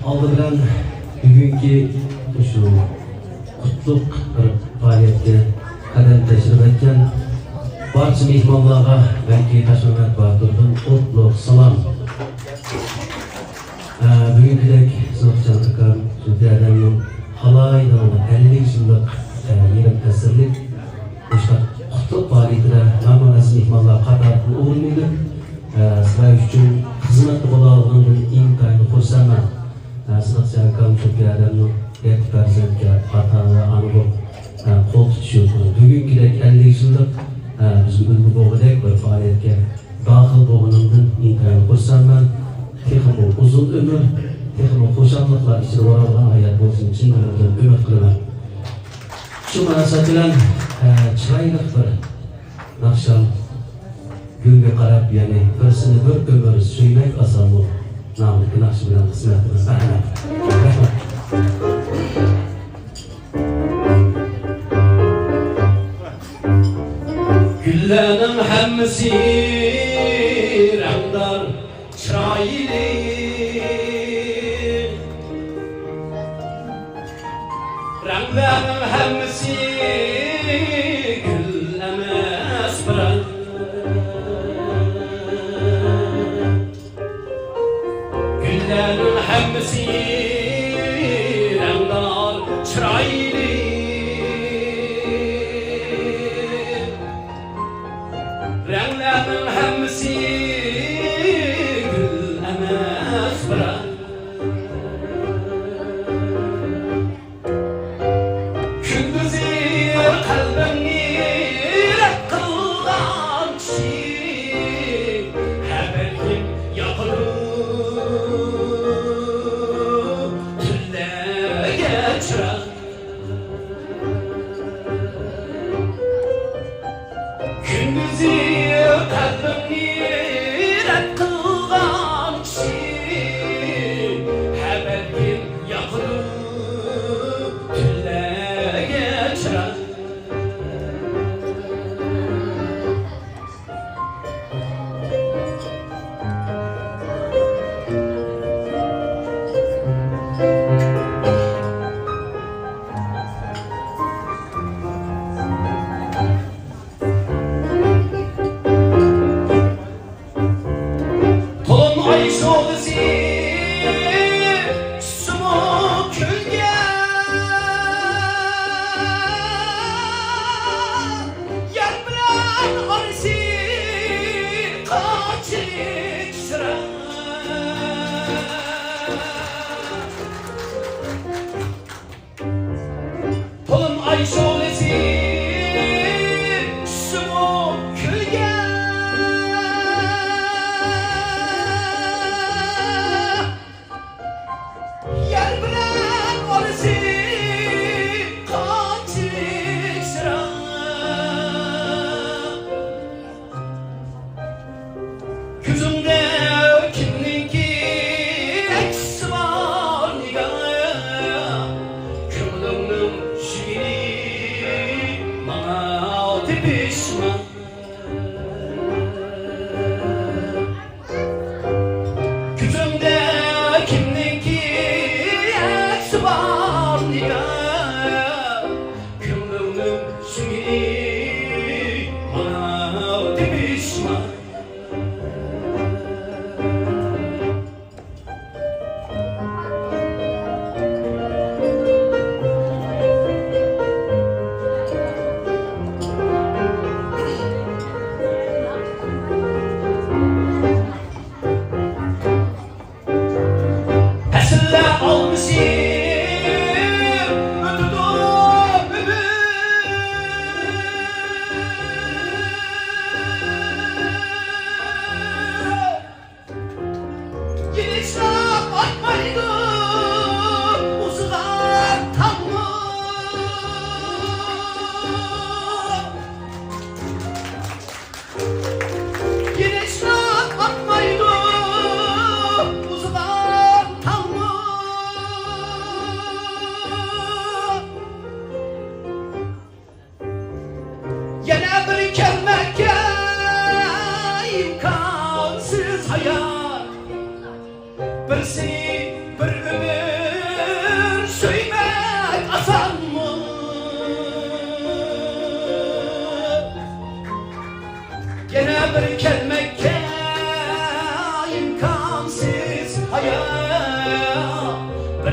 aldı bilen bugünkü şu kutluk faaliyetine kadem teşrif etken barcha mehmonlarga belki Taşmamat Batur'dan otluk salam. Bugünküdek Sınıfcan Akam, Suudi Adem'in halay dağında 50 yıllık yerim tesirlik kutluk faaliyetine naman aziz mehmonlar qatarını uğurlaydık. Sizler üçün hizmetli bolalığının intayını kursanman Sınıfcan Akam, Suudi Adem'in erkek prezidentke hatalı anı kol tutuşuyor. Bugünküdek 50 yıllık bizim ülgü boğudek bir faaliyetke dağıl boğunundan intayını kursanman texmo uzun ömür, texmo xo'shamliklar ichida boradigan hayot bo'lsin chin dildan umid qilaman. Shu munosabat bilan chiroyli bir naqshal gulga qarab, ya'ni birsini bir umr suymak oson bu nomli naqsh bilan xizmatimiz. Rahmat. Gullarning hammasi rangdor chiroyli, ranglarning hammasi gul emas biroq gullarning hammasi rangdor chiroyli, ranglarning hammasi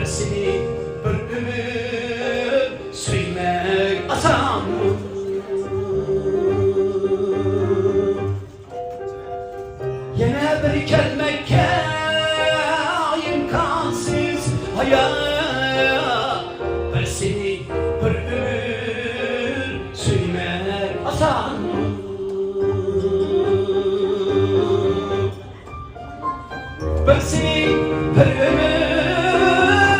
bir seni bir ömür suymak asan mı? Yine bir kelmekке imkansız hayat, bir seni bir ömür suymak asan mı? Bir seni bir ömür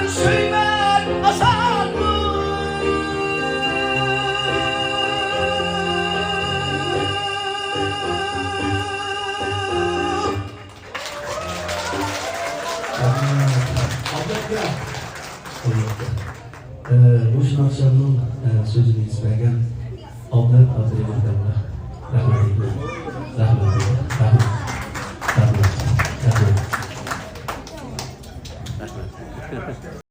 suymak asan mı? Bu şarkının sözünü izleyen Abdülkadir Abdülkadir